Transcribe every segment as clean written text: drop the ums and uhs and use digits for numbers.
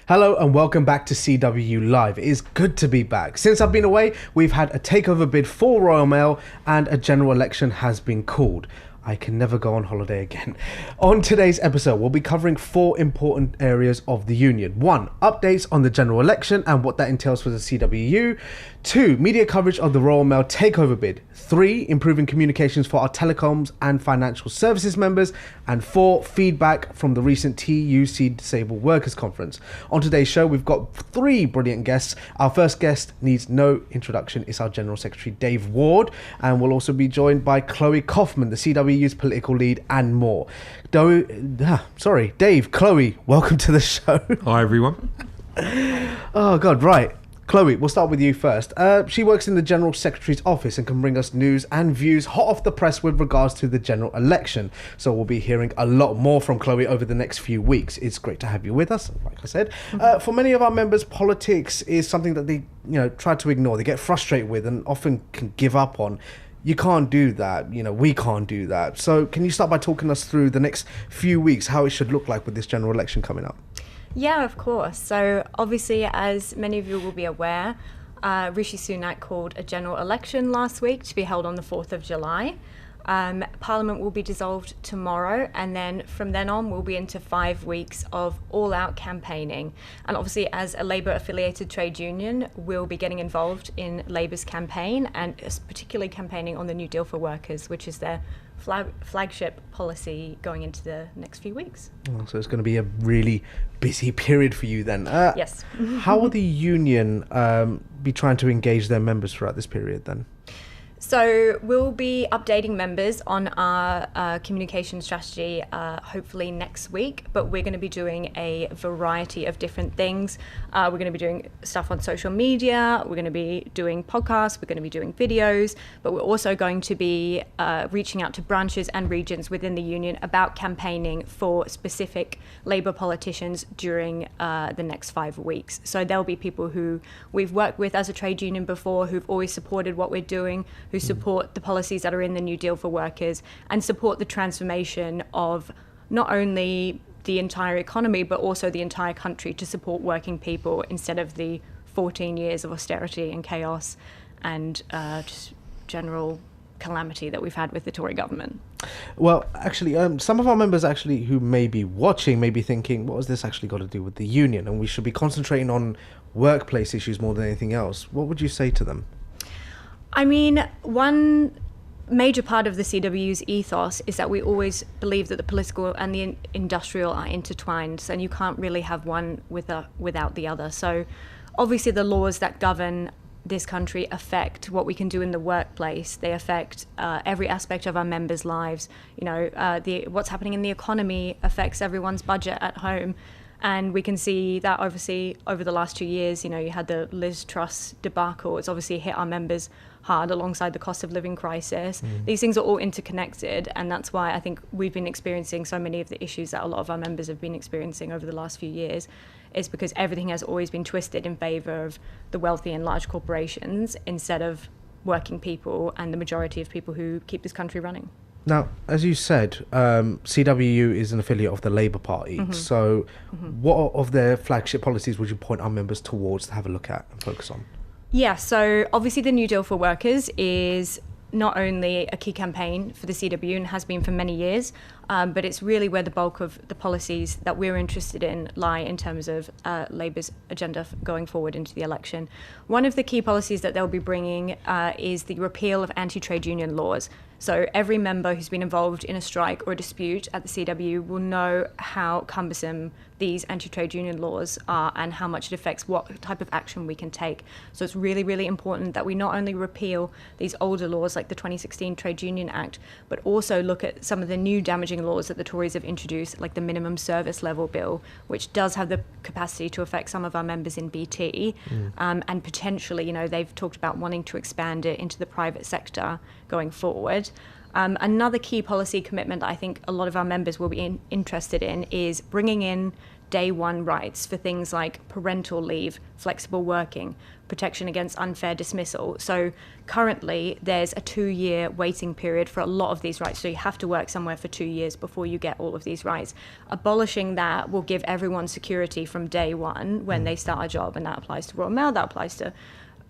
Hello and welcome back to CW Live. It is good to be back. Since I've been away, we've had a takeover bid for Royal Mail and a general election has been called. I can never go on holiday again. On today's episode, we'll be covering 4 important areas of the union. 1, updates on the general election and what that entails for the CWU. 2, media coverage of the Royal Mail takeover bid. 3, improving communications for our telecoms and financial services members. And 4, feedback from the recent TUC Disabled Workers Conference. On today's show, we've got 3 brilliant guests. Our first guest needs no introduction. It's our General Secretary, Dave Ward. And we'll also be joined by Chloe Koffman, the CWU's political lead, and more. Dave, Chloe, welcome to the show. Hi, everyone. Oh, God, right. Chloe, we'll start with you first. She works in the General Secretary's office and can bring us news and views hot off the press with regards to the general election. So we'll be hearing a lot more from Chloe over the next few weeks. It's great to have you with us, like I said. For many of our members, politics is something that they try to ignore. They get frustrated with and often can give up on. You can't do that. We can't do that. So can you start by talking us through the next few weeks, how it should look like with this general election coming up? Yeah, of course. So obviously, as many of you will be aware, Rishi Sunak called a general election last week to be held on the 4th of July. Parliament will be dissolved tomorrow, and then from then on we'll be into 5 weeks of all-out campaigning. And obviously, as a Labour-affiliated trade union, we'll be getting involved in Labour's campaign, and particularly campaigning on the New Deal for Workers, which is their flagship policy going into the next few weeks. Oh, so it's going to be a really busy period for you then. Yes. How will the union be trying to engage their members throughout this period then? So we'll be updating members on our communication strategy hopefully next week, but we're going to be doing a variety of different things. We're going to be doing stuff on social media, we're going to be doing podcasts, we're going to be doing videos, but we're also going to be reaching out to branches and regions within the union about campaigning for specific Labour politicians during the next 5 weeks. So there'll be people who we've worked with as a trade union before, who've always supported what we're doing, who support the policies that are in the New Deal for Workers and support the transformation of not only the entire economy but also the entire country to support working people instead of the 14 years of austerity and chaos and just general calamity that we've had with the Tory government. Well, actually, some of our members actually who may be watching may be thinking, what has this actually got to do with the union? And we should be concentrating on workplace issues more than anything else. What would you say to them? I mean, one major part of the CWU's ethos is that we always believe that the political and the industrial are intertwined, and you can't really have one without the other. So obviously the laws that govern this country affect what we can do in the workplace. They affect every aspect of our members' lives. What's happening in the economy affects everyone's budget at home. And we can see that obviously over the last 2 years, you had the Liz Truss debacle. It's obviously hit our members hard alongside the cost of living crisis. These things are all interconnected, and that's why I think we've been experiencing so many of the issues that a lot of our members have been experiencing over the last few years, is because everything has always been twisted in favour of the wealthy and large corporations instead of working people and the majority of people who keep this country running. Now, as you said, CWU is an affiliate of the Labour Party. So what of their flagship policies would you point our members towards to have a look at and focus on? Yeah, so obviously the New Deal for Workers is not only a key campaign for the CWU and has been for many years, but it's really where the bulk of the policies that we're interested in lie in terms of Labour's agenda going forward into the election. One of the key policies that they'll be bringing is the repeal of anti-trade union laws. So every member who's been involved in a strike or a dispute at the CWU will know how cumbersome these anti-trade union laws are and how much it affects what type of action we can take. So it's really, really important that we not only repeal these older laws like the 2016 Trade Union Act, but also look at some of the new damaging laws that the Tories have introduced, like the minimum service level bill, which does have the capacity to affect some of our members in BT. And potentially, they've talked about wanting to expand it into the private sector going forward. Another key policy commitment that I think a lot of our members will be interested in is bringing in day one rights for things like parental leave, flexible working, protection against unfair dismissal. So currently there's a 2-year waiting period for a lot of these rights. So you have to work somewhere for 2 years before you get all of these rights. Abolishing that will give everyone security from day one when they start a job, and that applies to Royal Mail, that applies to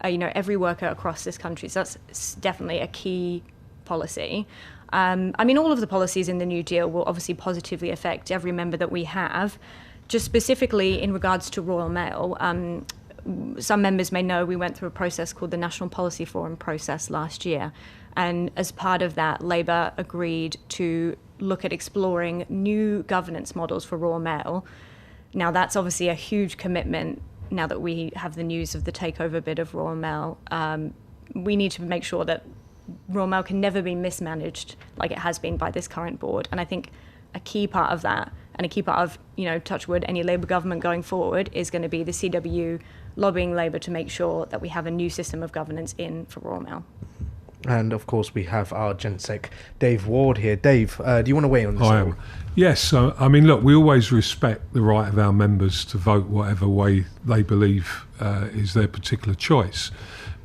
every worker across this country. So that's definitely a key policy. I mean, all of the policies in the New Deal will obviously positively affect every member that we have. Just specifically in regards to Royal Mail, some members may know we went through a process called the National Policy Forum process last year. And as part of that, Labour agreed to look at exploring new governance models for Royal Mail. Now, that's obviously a huge commitment now that we have the news of the takeover bid of Royal Mail. We need to make sure that Royal Mail can never be mismanaged like it has been by this current board. And I think a key part of that, and a key part of, touch wood, any Labour government going forward, is going to be the CWU lobbying Labour to make sure that we have a new system of governance in for Royal Mail. And of course we have our Gensec Dave Ward here. Dave, do you want to weigh on this? I am. Yes, so, I mean, look, we always respect the right of our members to vote whatever way they believe is their particular choice.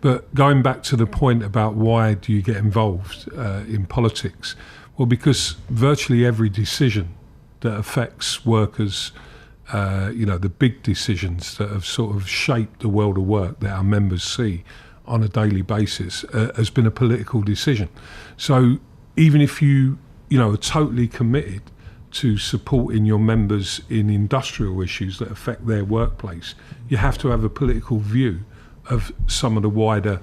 But going back to the point about why do you get involved in politics, well, because virtually every decision that affects workers, the big decisions that have sort of shaped the world of work that our members see on a daily basis has been a political decision. So even if you are totally committed to supporting your members in industrial issues that affect their workplace, you have to have a political view of some of the wider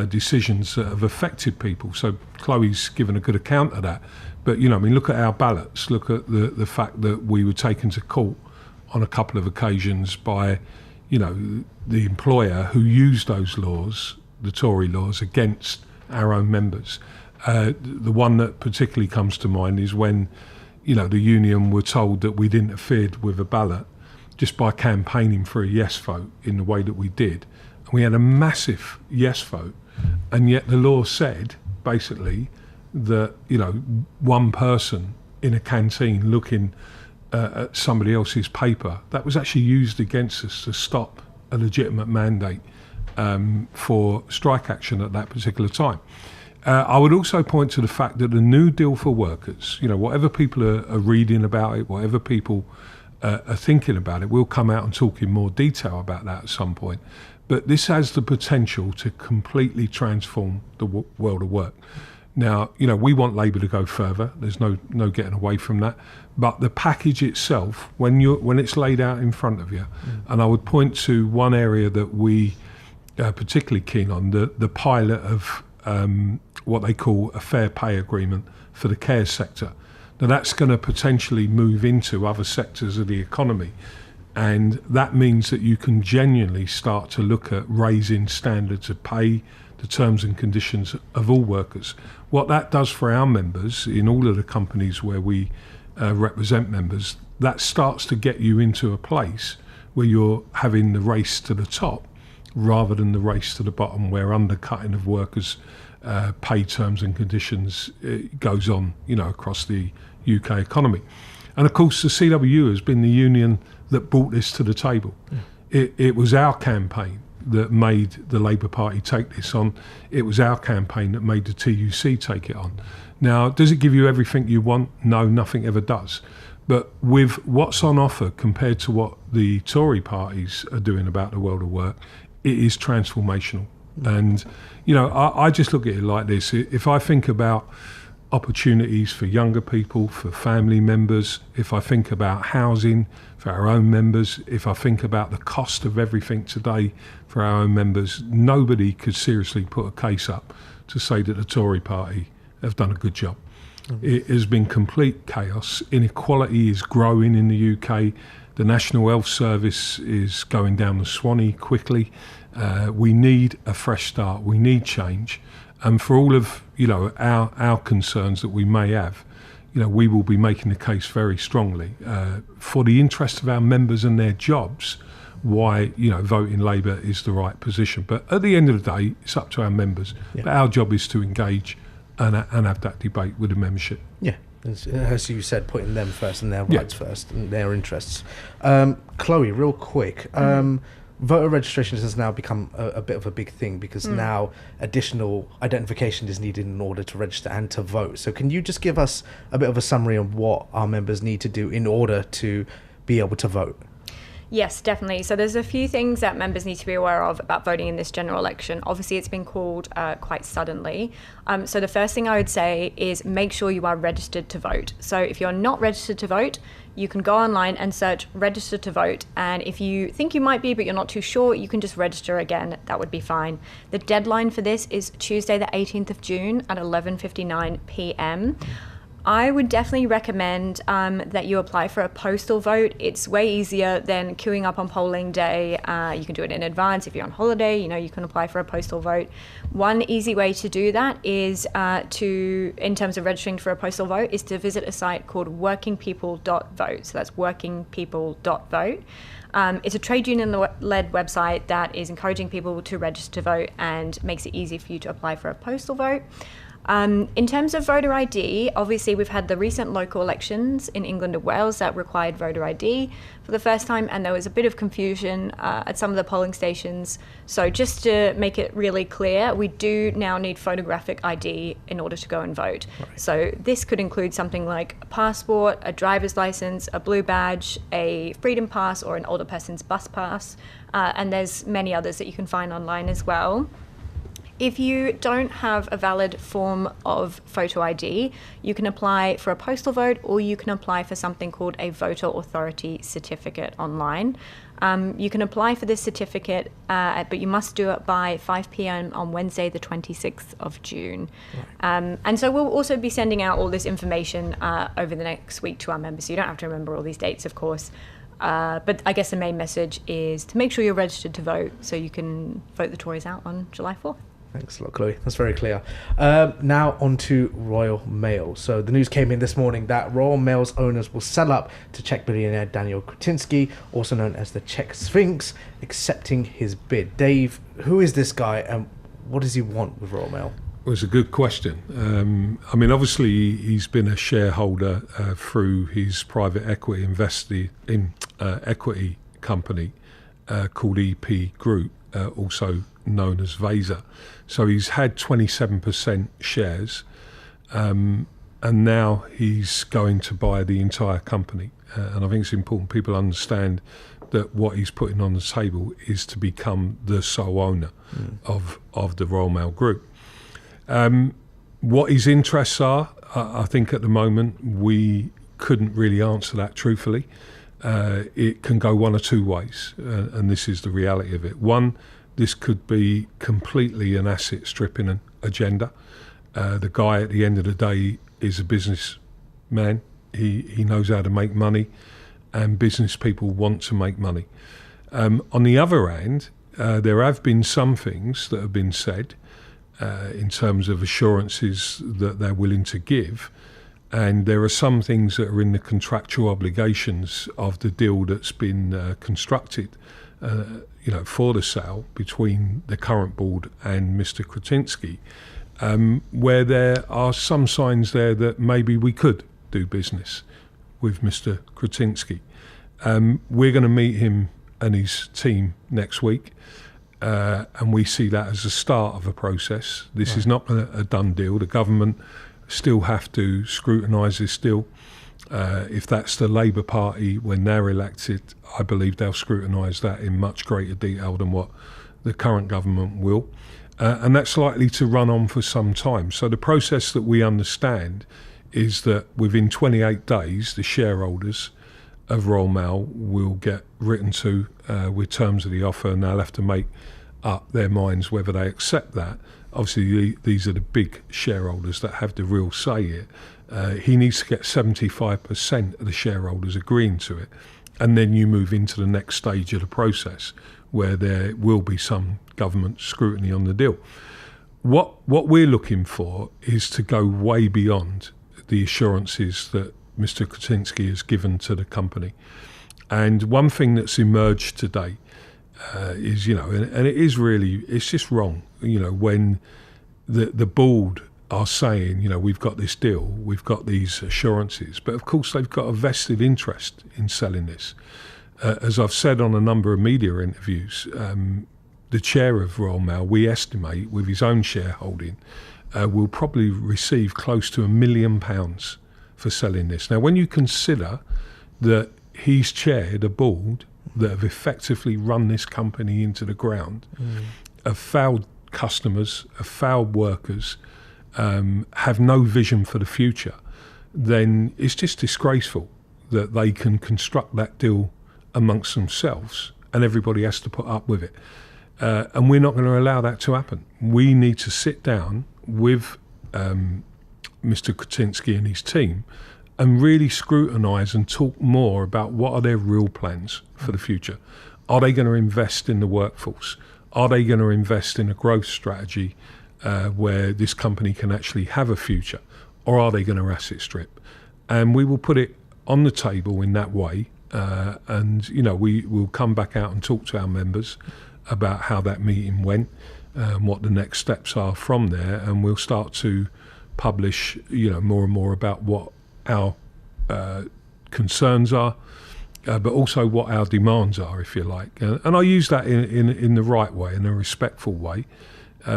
decisions that have affected people. So Chloe's given a good account of that. But, look at our ballots. Look at the fact that we were taken to court on a couple of occasions by, the employer who used those laws, the Tory laws, against our own members. The one that particularly comes to mind is when, the union were told that we'd interfered with a ballot just by campaigning for a yes vote in the way that we did. And we had a massive yes vote, and yet the law said, basically, that, one person in a canteen looking at somebody else's paper, that was actually used against us to stop a legitimate mandate for strike action at that particular time. I would also point to the fact that the New Deal for workers, whatever people are reading about it, whatever people are thinking about it, we'll come out and talk in more detail about that at some point. But this has the potential to completely transform the world of work. Now, we want Labour to go further. There's no getting away from that. But the package itself, when it's laid out in front of you, and I would point to one area that we are particularly keen on, the pilot of what they call a fair pay agreement for the care sector. Now, that's going to potentially move into other sectors of the economy. And that means that you can genuinely start to look at raising standards of pay, the terms and conditions of all workers. What that does for our members in all of the companies where we represent members, that starts to get you into a place where you're having the race to the top rather than the race to the bottom, where undercutting of workers' pay terms and conditions goes on, across the UK economy. And of course, the CWU has been the union that brought this to the table. It was our campaign that made the Labour Party take this on. It was our campaign that made the TUC take it on. Now, does it give you everything you want? No, nothing ever does. But with what's on offer compared to what the Tory parties are doing about the world of work, it is transformational. And, I just look at it like this. If I think about opportunities for younger people, for family members, if I think about housing for our own members, if I think about the cost of everything today for our own members, nobody could seriously put a case up to say that the Tory party have done a good job. It has been complete chaos. Inequality is growing in the UK. The National Health Service is going down the Swanee quickly. We need a fresh start. We need change. And for all of our concerns that we may have, we will be making the case very strongly for the interest of our members and their jobs, why voting Labour is the right position. But at the end of the day, it's up to our members. Yeah. But our job is to engage and have that debate with the membership. Yeah. As you said, putting them first and their rights first and their interests. Chloe, real quick, voter registration has now become a bit of a big thing because now additional identification is needed in order to register and to vote. So can you just give us a bit of a summary of what our members need to do in order to be able to vote? Yes, definitely. So there's a few things that members need to be aware of about voting in this general election. Obviously, it's been called quite suddenly. So the first thing I would say is make sure you are registered to vote. So if you're not registered to vote, you can go online and search register to vote. And if you think you might be, but you're not too sure, you can just register again. That would be fine. The deadline for this is Tuesday, the 18th of June at 11:59 p.m. I would definitely recommend that you apply for a postal vote. It's way easier than queuing up on polling day. You can do it in advance. If you're on holiday, you can apply for a postal vote. One easy way to do that is in terms of registering for a postal vote, is to visit a site called workingpeople.vote. So that's workingpeople.vote. It's a trade union-led website that is encouraging people to register to vote and makes it easy for you to apply for a postal vote. In terms of voter ID, obviously we've had the recent local elections in England and Wales that required voter ID for the first time, and there was a bit of confusion at some of the polling stations. So just to make it really clear, we do now need photographic ID in order to go and vote. Right. So this could include something like a passport, a driver's license, a blue badge, a freedom pass, or an older person's bus pass, and there's many others that you can find online as well. If you don't have a valid form of photo ID, you can apply for a postal vote, or you can apply for something called a voter authority certificate online. You can apply for this certificate, but you must do it by 5 p.m. on Wednesday, the 26th of June. Right. And so we'll also be sending out all this information over the next week to our members, so you don't have to remember all these dates, of course. But I guess the main message is to make sure you're registered to vote so you can vote the Tories out on July 4th. Thanks a lot, Chloe. That's very clear. Now on to Royal Mail. So the news came in this morning that Royal Mail's owners will sell up to Czech billionaire Daniel Křetínský, also known as the Czech Sphinx, accepting his bid. Dave, who is this guy and what does he want with Royal Mail? Well, it's a good question. Obviously, he's been a shareholder through his private equity equity company called EP Group, also known as Vesa. So he's had 27% shares, and now he's going to buy the entire company. And I think it's important people understand that what he's putting on the table is to become the sole owner of the Royal Mail Group. What his interests are, I think at the moment we couldn't really answer that truthfully. It can go one or two ways, and this is the reality of it. One, this could be completely an asset stripping agenda. The guy at the end of the day is a businessman. He knows how to make money, and business people want to make money. On the other hand, there have been some things that have been said in terms of assurances that they're willing to give, and there are some things that are in the contractual obligations of the deal that's been constructed for the sale between the current board and Mr. Křetínský, where there are some signs there that maybe we could do business with Mr. Křetínský. We're going to meet him and his team next week, and we see that as the start of a process. This is not a done deal. The government still have to scrutinise this deal. If that's the Labour Party when they're elected, I believe they'll scrutinise that in much greater detail than what the current government will. And that's likely to run on for some time. So the process that we understand is that within 28 days, the shareholders of Royal Mail will get written to with terms of the offer, and they'll have to make up their minds whether they accept that. Obviously, these are the big shareholders that have the real say here. He needs to get 75% of the shareholders agreeing to it, and then you move into the next stage of the process where there will be some government scrutiny on the deal. What we're looking for is to go way beyond the assurances that Mr. Křetínský has given to the company. And one thing that's emerged today is, and it is really, it's just wrong, when the board are saying, you know, we've got this deal, we've got these assurances, but of course they've got a vested interest in selling this. As I've said on a number of media interviews, the chair of Royal Mail, we estimate, with his own shareholding, will probably receive close to £1 million for selling this. Now, when you consider that he's chaired a board that have effectively run this company into the ground, have failed customers, have failed workers, have no vision for the future, then it's just disgraceful that they can construct that deal amongst themselves and everybody has to put up with it. And we're not going to allow that to happen. We need to sit down with Mr. Křetínský and his team and really scrutinise and talk more about what are their real plans for the future. Are they going to invest in the workforce? Are they going to invest in a growth strategy where this company can actually have a future? Or are they going to asset strip? And we will put it on the table in that way. And, you know, we will come back out and talk to our members about how that meeting went, what the next steps are from there. And we'll start to publish, you know, more and more about what our concerns are, but also what our demands are, if you like. And I use that in the right way, in a respectful way,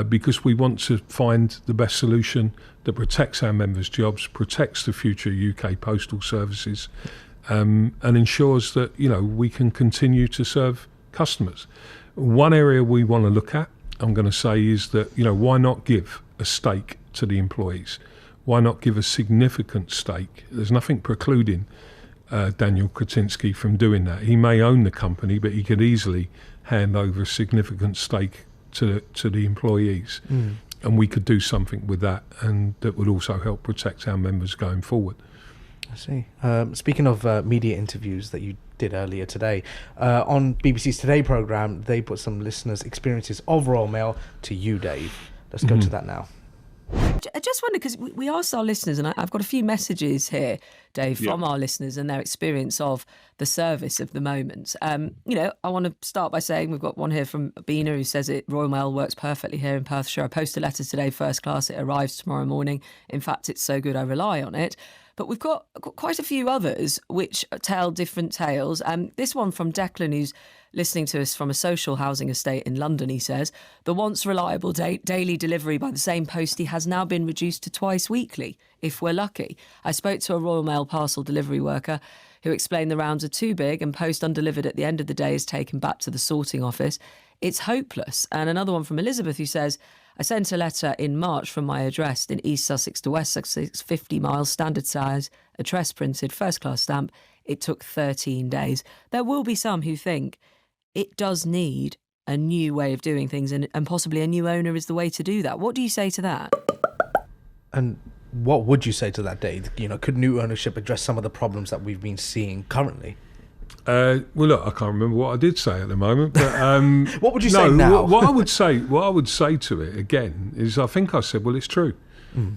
because we want to find the best solution that protects our members' jobs, protects the future UK postal services, and ensures that, you know, we can continue to serve customers. One area we want to look at, I'm going to say, is that, you know, why not give a stake to the employees? Why not give a significant stake? There's nothing precluding Daniel Křetínský from doing that. He may own the company, but he could easily hand over a significant stake to the employees. And we could do something with that, and that would also help protect our members going forward. I see. Speaking of media interviews that you did earlier today, on BBC's Today programme, they put some listeners' experiences of Royal Mail to you, Dave. Let's go to that now. I just wonder, because we asked our listeners, and I've got a few messages here, Dave, from our listeners and their experience of the service of the moment. You know, I want to start by saying we've got one here from Bina who says Royal Mail works perfectly here in Perthshire. I post a letter today, first class. It arrives tomorrow morning. In fact, it's so good I rely on it. But we've got quite a few others which tell different tales. This one from Declan, who's listening to us from a social housing estate in London, he says, the once reliable daily delivery by the same postie has now been reduced to twice weekly, if we're lucky. I spoke to a Royal Mail parcel delivery worker who explained the rounds are too big and post undelivered at the end of the day is taken back to the sorting office. It's hopeless. And another one from Elizabeth who says, I sent a letter in March from my address in East Sussex to West Sussex, 50 miles, standard size, address printed, first class stamp. It took 13 days. There will be some who think it does need a new way of doing things, and possibly a new owner is the way to do that. What do you say to that? And what would you say to that, Dave? You know, could new ownership address some of the problems that we've been seeing currently? Well, look, I can't remember what I did say at the moment, but what would you say now? What I would say to it again is, I think I said, well, it's true.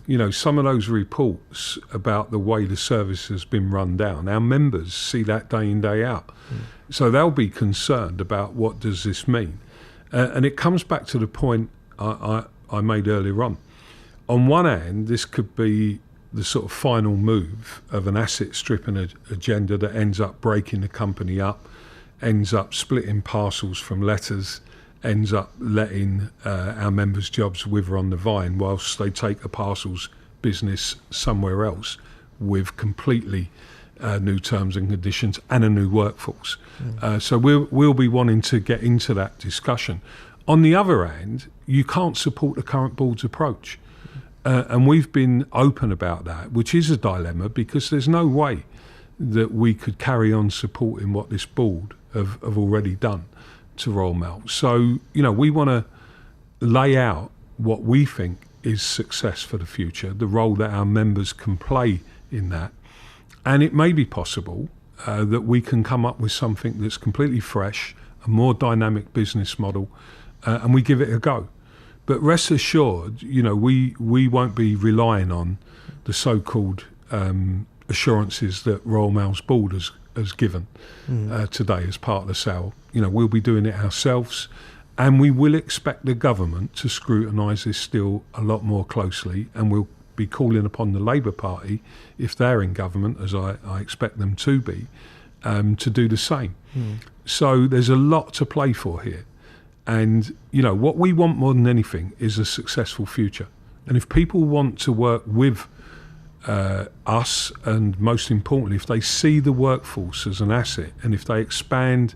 You know, some of those reports about the way the service has been run down, our members see that day in, day out. So they'll be concerned about what does this mean. And it comes back to the point I made earlier on. On one hand, this could be the sort of final move of an asset stripping agenda that ends up breaking the company up, ends up splitting parcels from letters, ends up letting our members' jobs wither on the vine whilst they take the parcels business somewhere else with completely new terms and conditions and a new workforce. So we'll be wanting to get into that discussion. On the other hand, you can't support the current board's approach. And we've been open about that, which is a dilemma, because there's no way that we could carry on supporting what this board have already done to Royal Mail. So, you know, we want to lay out what we think is success for the future, the role that our members can play in that. And it may be possible that we can come up with something that's completely fresh, a more dynamic business model, and we give it a go. But rest assured, you know, we won't be relying on the so-called assurances that Royal Mail's board has given today as part of the sale. You know, we'll be doing it ourselves, And we will expect the government to scrutinise this deal a lot more closely, and we'll be calling upon the Labour Party, if they're in government, as I expect them to be, to do the same. So there's a lot to play for here. And, what we want more than anything is a successful future. And if people want to work with us, and most importantly, if they see the workforce as an asset, and if they expand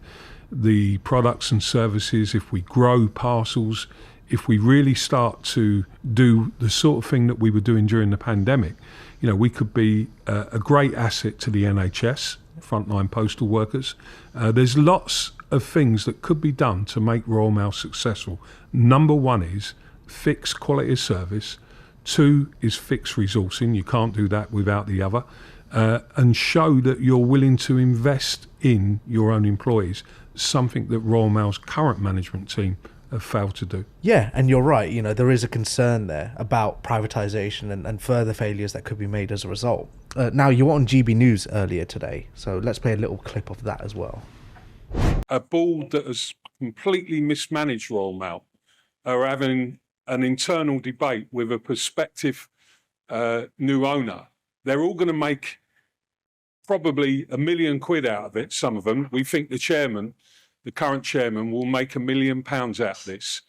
the products and services, if we grow parcels, if we really start to do the sort of thing that we were doing during the pandemic, we could be a great asset to the NHS, frontline postal workers. There's lots of things that could be done to make Royal Mail successful. Number one is fixed quality of service. 2 is fixed resourcing. You can't do that without the other. And show that you're willing to invest in your own employees, something that Royal Mail's current management team have failed to do. Yeah, and you're right. There is a concern there about privatisation and further failures that could be made as a result. Now, you were on GB News earlier today, so let's play a little clip of that as well. A board that has completely mismanaged Royal Mail are having an internal debate with a prospective new owner. They're all going to make probably £1 million out of it, some of them. We think the current chairman, will make £1 million out of this.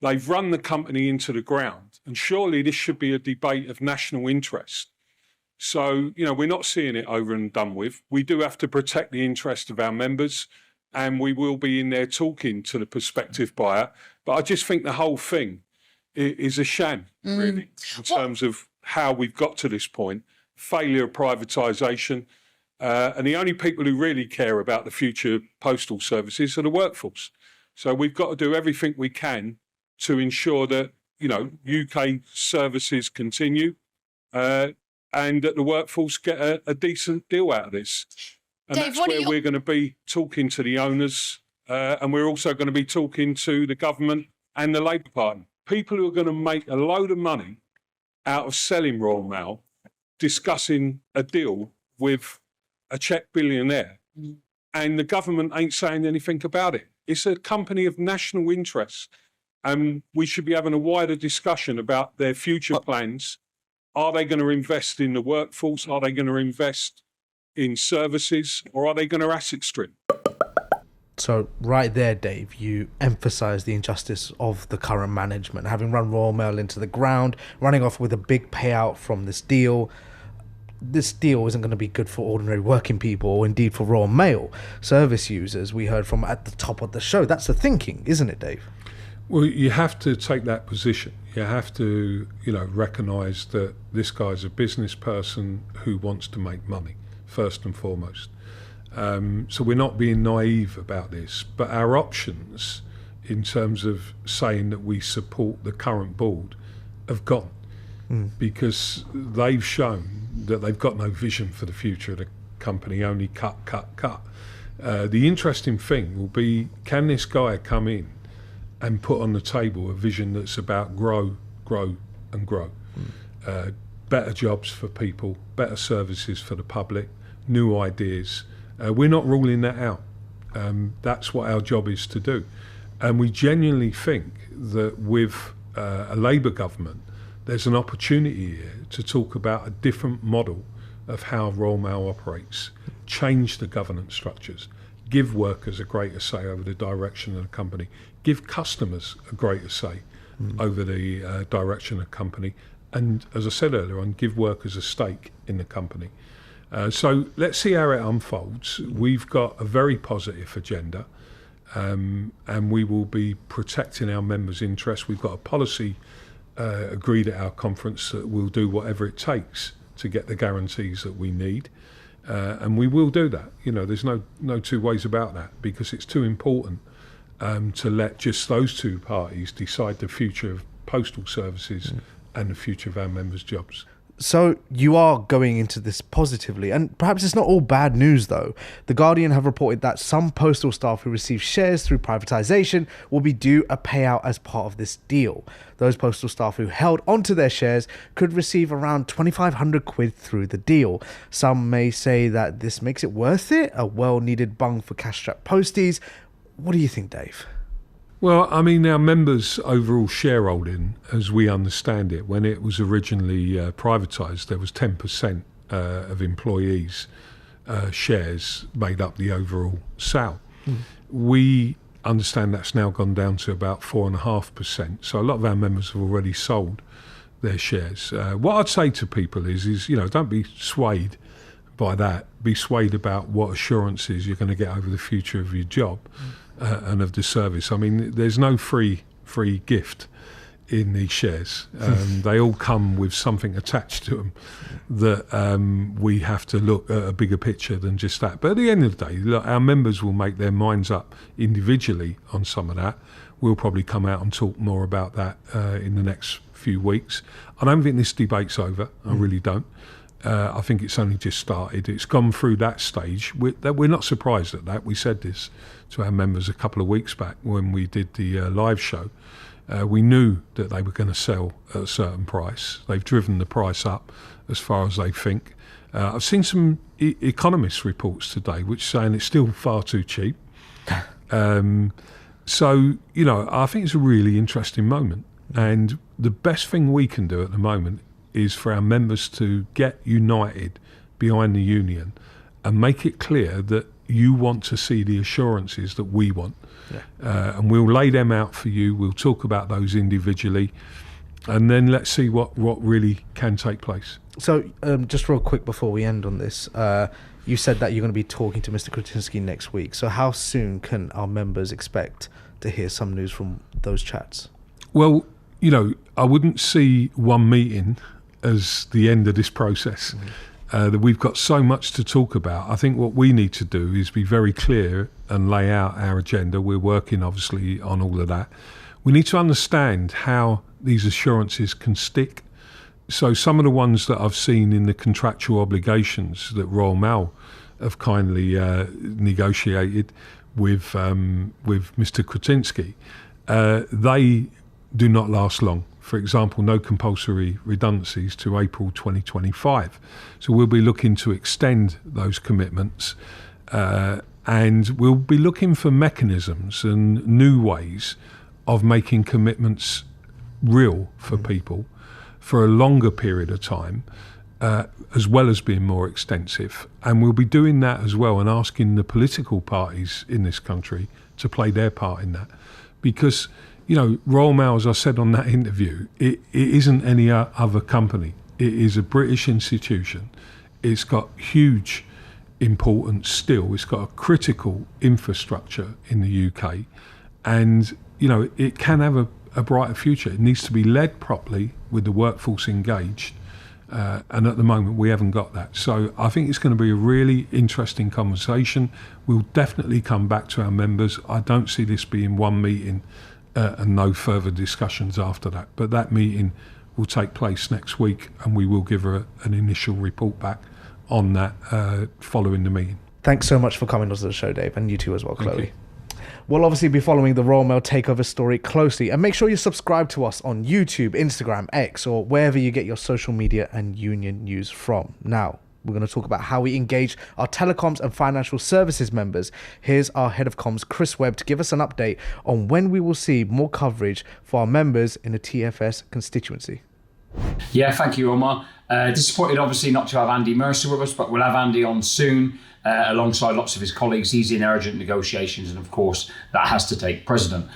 They've run the company into the ground, and surely this should be a debate of national interest. So, we're not seeing it over and done with. We do have to protect the interest of our members, and we will be in there talking to the prospective buyer. But I just think the whole thing is a sham, really, in terms of how we've got to this point. Failure of privatisation. And the only people who really care about the future postal services are the workforce. So we've got to do everything we can to ensure that, UK services continue and that the workforce get a decent deal out of this. And Dave, that's where we're going to be talking to the owners and we're also going to be talking to the government and the Labour Party. People who are going to make a load of money out of selling Royal Mail, discussing a deal with a Czech billionaire, and the government ain't saying anything about it. It's a company of national interest, and we should be having a wider discussion about their future plans. Are they going to invest in the workforce? Are they going to invest in services? Or are they going to asset strip? So right there, Dave, you emphasise the injustice of the current management, having run Royal Mail into the ground, running off with a big payout from this deal. This deal isn't going to be good for ordinary working people, or indeed for Royal Mail service users. We heard from at the top of the show. That's the thinking, isn't it, Dave? Well, you have to take that position. You have to, recognise that this guy's a business person who wants to make money, first and foremost. So we're not being naive about this, but our options in terms of saying that we support the current board have gone because they've shown that they've got no vision for the future of the company, only cut. The interesting thing will be, can this guy come in and put on the table a vision that's about grow and grow? Better jobs for people, better services for the public, new ideas. We're not ruling that out. That's what our job is to do. And we genuinely think that with a Labour government, there's an opportunity here to talk about a different model of how Royal Mail operates, change the governance structures, give workers a greater say over the direction of the company, give customers a greater say over the direction of the company, and, as I said earlier on, give workers a stake in the company. So let's see how it unfolds. We've got a very positive agenda, and we will be protecting our members' interests. We've got a policy agreed at our conference that we'll do whatever it takes to get the guarantees that we need, and we will do that. There's no two ways about that, because it's too important to let just those two parties decide the future of postal services and the future of our members' jobs. So you are going into this positively, and perhaps it's not all bad news though. The Guardian have reported that some postal staff who receive shares through privatisation will be due a payout as part of this deal. Those postal staff who held onto their shares could receive around 2,500 quid through the deal. Some may say that this makes it worth it, a well-needed bung for cash-strapped posties. What do you think, Dave? Well, I mean, our members' overall shareholding, as we understand it, when it was originally privatised, there was 10% of employees' shares made up the overall sale. We understand that's now gone down to about 4.5%. So a lot of our members have already sold their shares. What I'd say to people is don't be swayed by that. Be swayed about what assurances you're going to get over the future of your job and of the service. I mean, there's no free gift in these shares. They all come with something attached to them that we have to look at a bigger picture than just that. But at the end of the day, look, our members will make their minds up individually on some of that. We'll probably come out and talk more about that in the next few weeks. I don't think this debate's over. I really don't. I think it's only just started. It's gone through that stage. We're not surprised at that. We said this to our members a couple of weeks back when we did the live show. We knew that they were going to sell at a certain price. They've driven the price up as far as they think. I've seen some economist reports today which saying it's still far too cheap. So, I think it's a really interesting moment. And the best thing we can do at the moment is for our members to get united behind the union and make it clear that you want to see the assurances that we want. And we'll lay them out for you. We'll talk about those individually, and then let's see what really can take place. So just real quick before we end on this, you said that you're going to be talking to Mr. Křetínský next week. So how soon can our members expect to hear some news from those chats? Well, I wouldn't see one meeting as the end of this process. That we've got so much to talk about. I think what we need to do is be very clear and lay out our agenda. We're working obviously on all of that. We need to understand how these assurances can stick. So some of the ones that I've seen in the contractual obligations that Royal Mail have kindly negotiated with Mr. Křetínský, they do not last long. For example, no compulsory redundancies to April 2025. So we'll be looking to extend those commitments and we'll be looking for mechanisms and new ways of making commitments real for people for a longer period of time, as well as being more extensive. And we'll be doing that as well and asking the political parties in this country to play their part in that. Because Royal Mail, as I said on that interview, it isn't any other company. It is a British institution. It's got huge importance still. It's got a critical infrastructure in the UK. And, it can have a brighter future. It needs to be led properly with the workforce engaged. And at the moment, we haven't got that. So I think it's going to be a really interesting conversation. We'll definitely come back to our members. I don't see this being one meeting and no further discussions after that. But that meeting will take place next week and we will give her an initial report back on that following the meeting. Thanks so much for coming onto the show, Dave, and you too as well, Chloe. We'll obviously be following the Royal Mail takeover story closely, and make sure you subscribe to us on YouTube, Instagram, X, or wherever you get your social media and union news from. Now, we're going to talk about how we engage our telecoms and financial services members. Here's our head of comms, Chris Webb, to give us an update on when we will see more coverage for our members in the TFS constituency. Yeah, thank you, Omar. Disappointed, obviously, not to have Andy Mercer with us, but we'll have Andy on soon alongside lots of his colleagues. He's in urgent negotiations, and of course, that has to take precedent.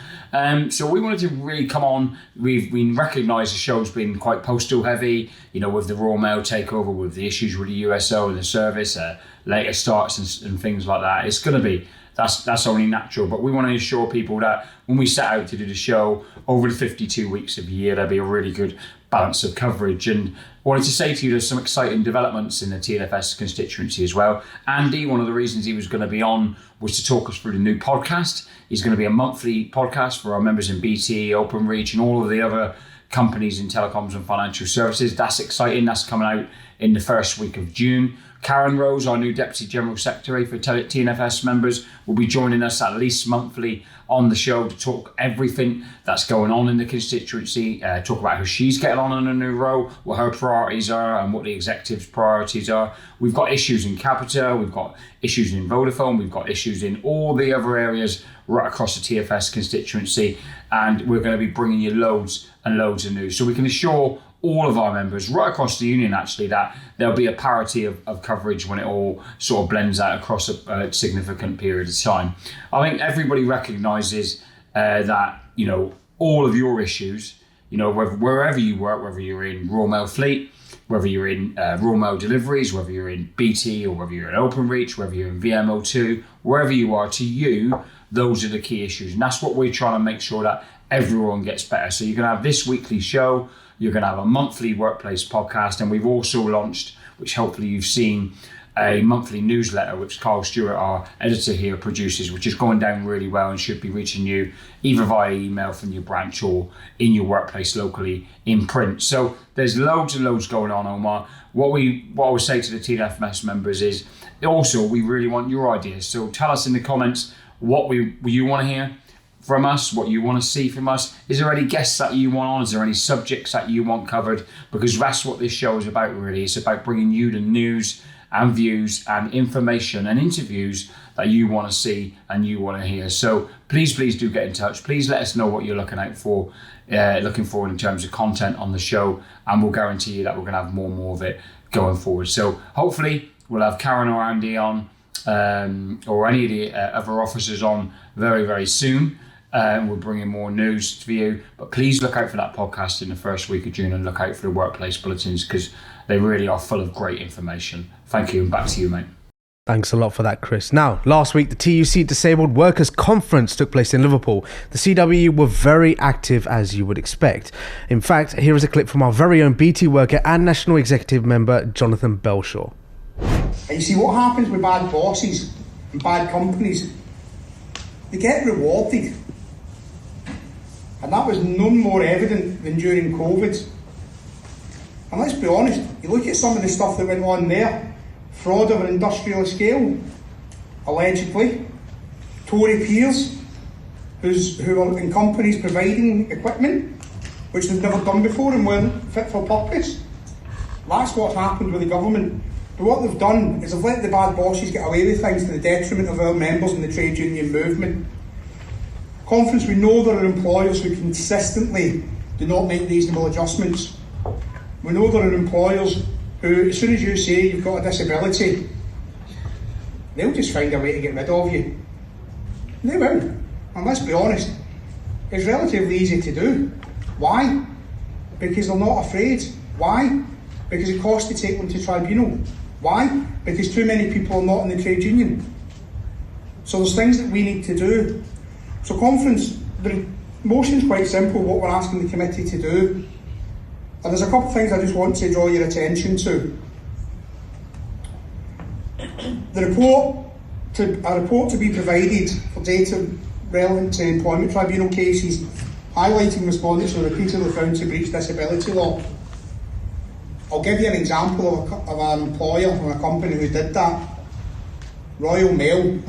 So we wanted to really come on. We recognise the show's been quite postal heavy, with the Royal Mail takeover, with the issues with the USO and the service, later starts and things like that. It's going to be, that's only natural. But we want to assure people that when we set out to do the show over the 52 weeks of the year, there'll be a really good balance of coverage. And I wanted to say to you, there's some exciting developments in the TFS constituency as well. Andy, one of the reasons he was going to be on was to talk us through the new podcast. He's going to be a monthly podcast for our members in BT, Openreach, and all of the other companies in telecoms and financial services. That's exciting. That's coming out in the first week of June. Karen Rose, our new Deputy General Secretary for TNFS members, will be joining us at least monthly on the show to talk everything that's going on in the constituency, talk about how she's getting on in a new role, what her priorities are and what the executive's priorities are. We've got issues in Capita, we've got issues in Vodafone, we've got issues in all the other areas right across the TFS constituency, and we're going to be bringing you loads and loads of news. So we can assure all of our members right across the union actually that there'll be a parity of coverage when it all sort of blends out across a significant period of time. I think everybody recognises that, you know, all of your issues, you know, wherever you work, whether you're in Royal Mail Fleet, whether you're in Royal Mail Deliveries, whether you're in BT or whether you're in OpenReach, whether you're in VMO2, wherever you are, to you, those are the key issues. And that's what we're trying to make sure that everyone gets better. So you're going to have this weekly show, you're going to have a monthly workplace podcast, and we've also launched, which hopefully you've seen, a monthly newsletter which Carl Stewart, our editor here, produces, which is going down really well and should be reaching you either via email from your branch or in your workplace locally in print. So there's loads and loads going on, Omar. What I would say to the TFMS members is also we really want your ideas. So tell us in the comments what you want to hear from us, what you want to see from us. Is there any guests that you want on? Is there any subjects that you want covered? Because that's what this show is about, really. It's about bringing you the news and views and information and interviews that you want to see and you want to hear. So please do get in touch. Please let us know what you're looking for in terms of content on the show, and we'll guarantee you that we're going to have more and more of it going forward. So hopefully we'll have Karen or Andy on, or any of the other officers on very, very soon. We're bringing more news for you, but please look out for that podcast in the first week of June, and look out for the workplace bulletins, because they really are full of great information. Thank you, and back to you, mate. Thanks a lot for that, Chris. Now, last week, the TUC Disabled Workers Conference took place in Liverpool. The CW were very active, as you would expect. In fact, here is a clip from our very own BT worker and National Executive member, Jonathan Belshaw. And you see what happens with bad bosses and bad companies. They get rewarded. And that was none more evident than during COVID. And let's be honest, you look at some of the stuff that went on there, fraud of an industrial scale, allegedly, Tory peers who are in companies providing equipment which they've never done before and weren't fit for purpose. That's what's happened with the government. But what they've done is they've let the bad bosses get away with things to the detriment of our members in the trade union movement. Conference, we know there are employers who consistently do not make reasonable adjustments. We know there are employers who, as soon as you say you've got a disability, they'll just find a way to get rid of you. They will. And let's be honest, it's relatively easy to do. Why? Because they're not afraid. Why? Because it costs to take them to tribunal. Why? Because too many people are not in the trade union. So there's things that we need to do. So conference, the motion's quite simple, what we're asking the committee to do. And there's a couple of things I just want to draw your attention to. A report to be provided for data relevant to employment tribunal cases, highlighting respondents who repeatedly found to breach disability law. I'll give you an example of an employer or a company who did that. Royal Mail.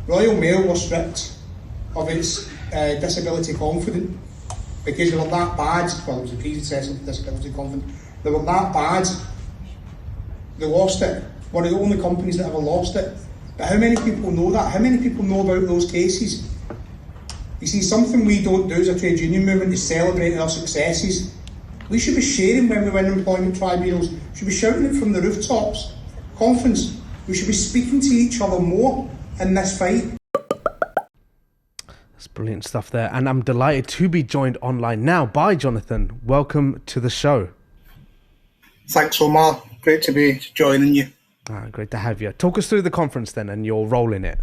Royal Mail was stripped of its disability confident because they were that bad. Well, it was a predecessor to disability confident. They were that bad, they lost it. One of the only companies that ever lost it. But how many people know that? How many people know about those cases? You see, something we don't do as a trade union movement is celebrate our successes. We should be sharing when we win employment tribunals. We should be shouting it from the rooftops. Conference, we should be speaking to each other more in this fight. That's brilliant stuff there. And I'm delighted to be joined online now by Jonathan. Welcome to the show. Thanks, Omar. Great to be joining you. Great to have you. Talk us through the conference then and your role in it.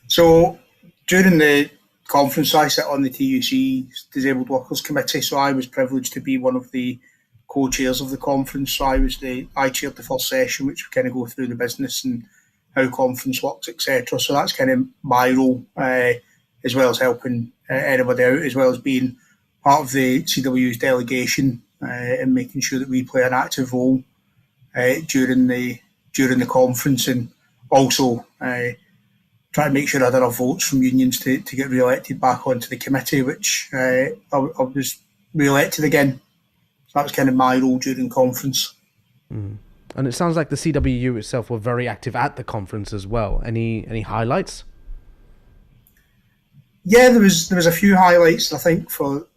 So, during the conference, I sit on the TUC Disabled Workers Committee, so I was privileged to be one of the co-chairs of the conference. So I chaired the first session, which kind of go through the business and how conference works, etc. So that's kind of my role, as well as helping anybody out, as well as being part of the CW's delegation and making sure that we play an active role during the conference, and also try to make sure I had enough votes from unions to get re-elected back onto the committee, which I was re-elected again. So that was kind of my role during conference. Mm. And it sounds like the CWU itself were very active at the conference as well. Any highlights? Yeah, there was a few highlights. I think for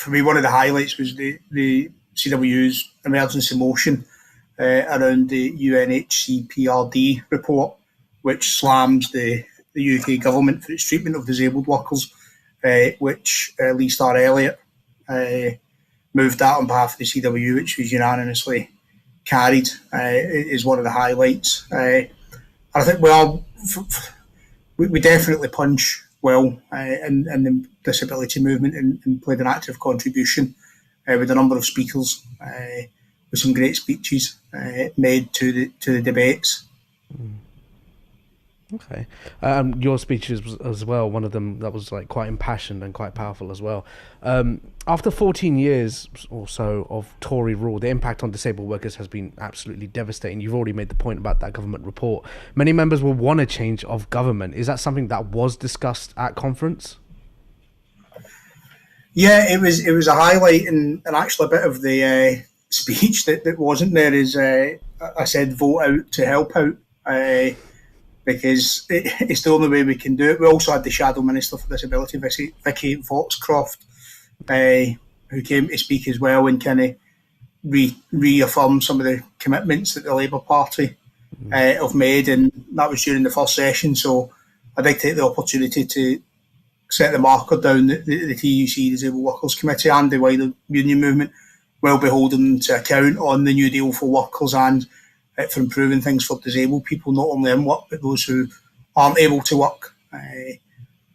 me, one of the highlights was the CWU's emergency motion around the UNHCPRD report, which slams the UK government for its treatment of disabled workers, which Lee Starr Elliott moved that on behalf of the CW, which was unanimously carried, is one of the highlights. I think we definitely punch well in the disability movement and played an active contribution with a number of speakers, with some great speeches made to the debates. Okay. Your speeches was, as well, one of them that was like quite impassioned and quite powerful as well. After 14 years or so of Tory rule, the impact on disabled workers has been absolutely devastating. You've already made the point about that government report. Many members will want a change of government. Is that something that was discussed at conference? Yeah, it was a highlight and actually a bit of the speech that wasn't there is, I said, vote out to help out. Because it's the only way we can do it. We also had the Shadow Minister for Disability, Vicky Foxcroft, who came to speak as well and kind of reaffirm some of the commitments that the Labour Party have made, and that was during the first session. So I did take the opportunity to set the marker down that the TUC Disabled Workers Committee and the wider union movement will be holding them to account on the new deal for workers and for improving things for disabled people, not only in work, but those who aren't able to work.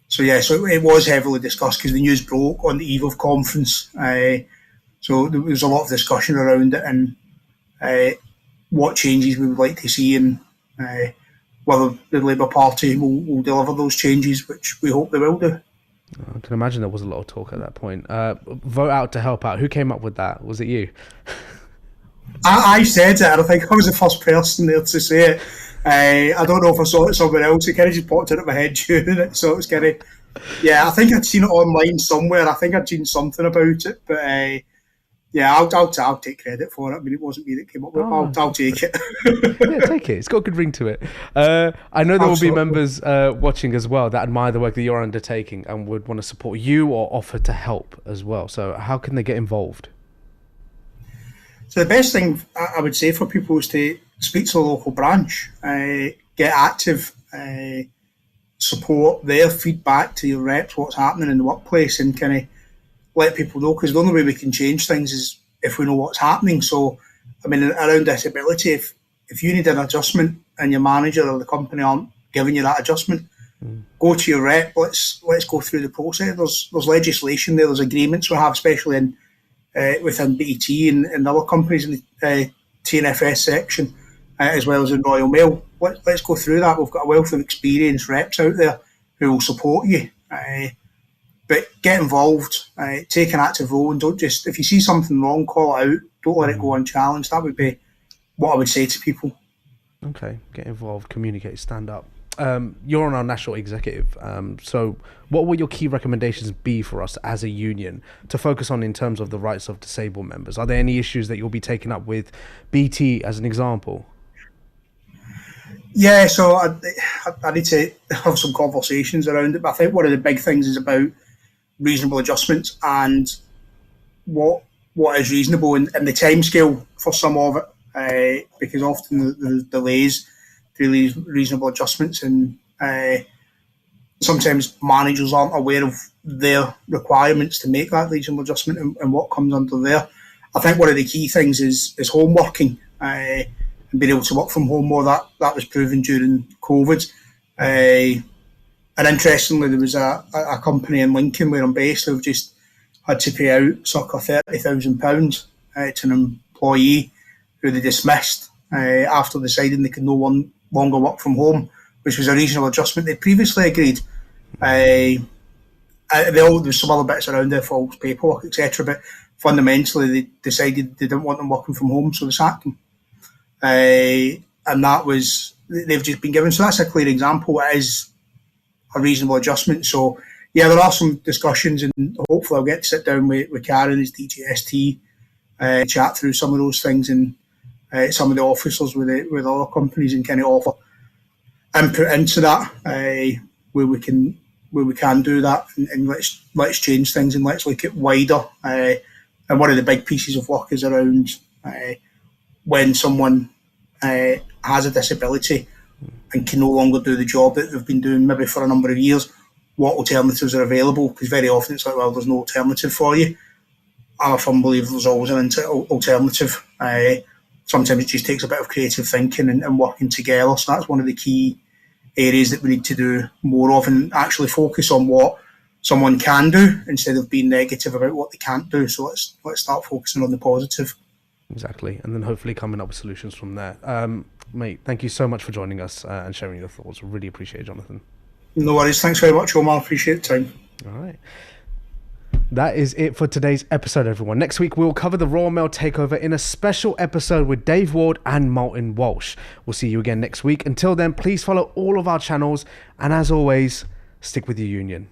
So it was heavily discussed because the news broke on the eve of conference. So there was a lot of discussion around it and what changes we would like to see and whether the Labour Party will deliver those changes, which we hope they will do. I can imagine there was a lot of talk at that point. Vote out to help out. Who came up with that? Was it you? I said it, and I think I was the first person there to say it. I don't know if I saw it somewhere else. It kind of just popped into my head during it, so it was kind of, I think I'd seen it online somewhere. I think I'd seen something about it, but I'll take credit for it. I mean, it wasn't me that came up with it. I'll take it. Yeah, take it. It's got a good ring to it. I know there will be members watching as well that admire the work that you're undertaking and would want to support you or offer to help as well. So how can they get involved? So the best thing I would say for people is to speak to the local branch, get active, support their feedback to your reps, what's happening in the workplace, and kind of let people know, because the only way we can change things is if we know what's happening. So, I mean, around disability, if you need an adjustment and your manager or the company aren't giving you that adjustment, go to your rep, let's go through the process. There's legislation there, there's agreements we have, especially in within BT and other companies in the TNFS section, as well as in Royal Mail. Let's go through that. We've got a wealth of experienced reps out there who will support you. But get involved, take an active role, and don't just, if you see something wrong, call it out. Don't let it go unchallenged. That would be what I would say to people. Okay, get involved, communicate, stand up. You're on our national executive, so what will your key recommendations be for us as a union to focus on in terms of the rights of disabled members? Are there any issues that you'll be taking up with BT as an example? Yeah, so I need to have some conversations around it, but I think one of the big things is about reasonable adjustments and what is reasonable and the timescale for some of it, because often there's delays to these reasonable adjustments, and sometimes managers aren't aware of their requirements to make that reasonable adjustment and what comes under there. I think one of the key things is home working and being able to work from home more. That was proven during COVID. And interestingly, there was a company in Lincoln where I'm based who've just had to pay out circa £30,000 to an employee who they dismissed after deciding they could no longer work from home, which was a reasonable adjustment they previously agreed. There was some other bits around there, false paperwork, etc. But fundamentally, they decided they didn't want them working from home, so they sacked them. And that was, they've just been given. So that's a clear example. It is a reasonable adjustment. So yeah, there are some discussions, and hopefully I'll get to sit down with Karen as DGST, chat through some of those things, and some of the officers with other companies, and kind of offer input into that, where we can where we can do that, and let's change things, and let's look at wider. And one of the big pieces of work is around when someone has a disability and can no longer do the job that they've been doing maybe for a number of years, what alternatives are available? Because very often it's like, well, there's no alternative for you. I'm a firm believer there's always an alternative. Sometimes it just takes a bit of creative thinking and working together. So that's one of the key areas that we need to do more of, and actually focus on what someone can do instead of being negative about what they can't do. So let's start focusing on the positive. Exactly, and then hopefully coming up with solutions from there. Mate, thank you so much for joining us and sharing your thoughts. Really appreciate it, Jonathan. No worries. Thanks very much, Omar. Appreciate the time. All right. That is it for today's episode, everyone. Next week, we'll cover the Royal Mail takeover in a special episode with Dave Ward and Martin Walsh. We'll see you again next week. Until then, please follow all of our channels. And as always, stick with your union.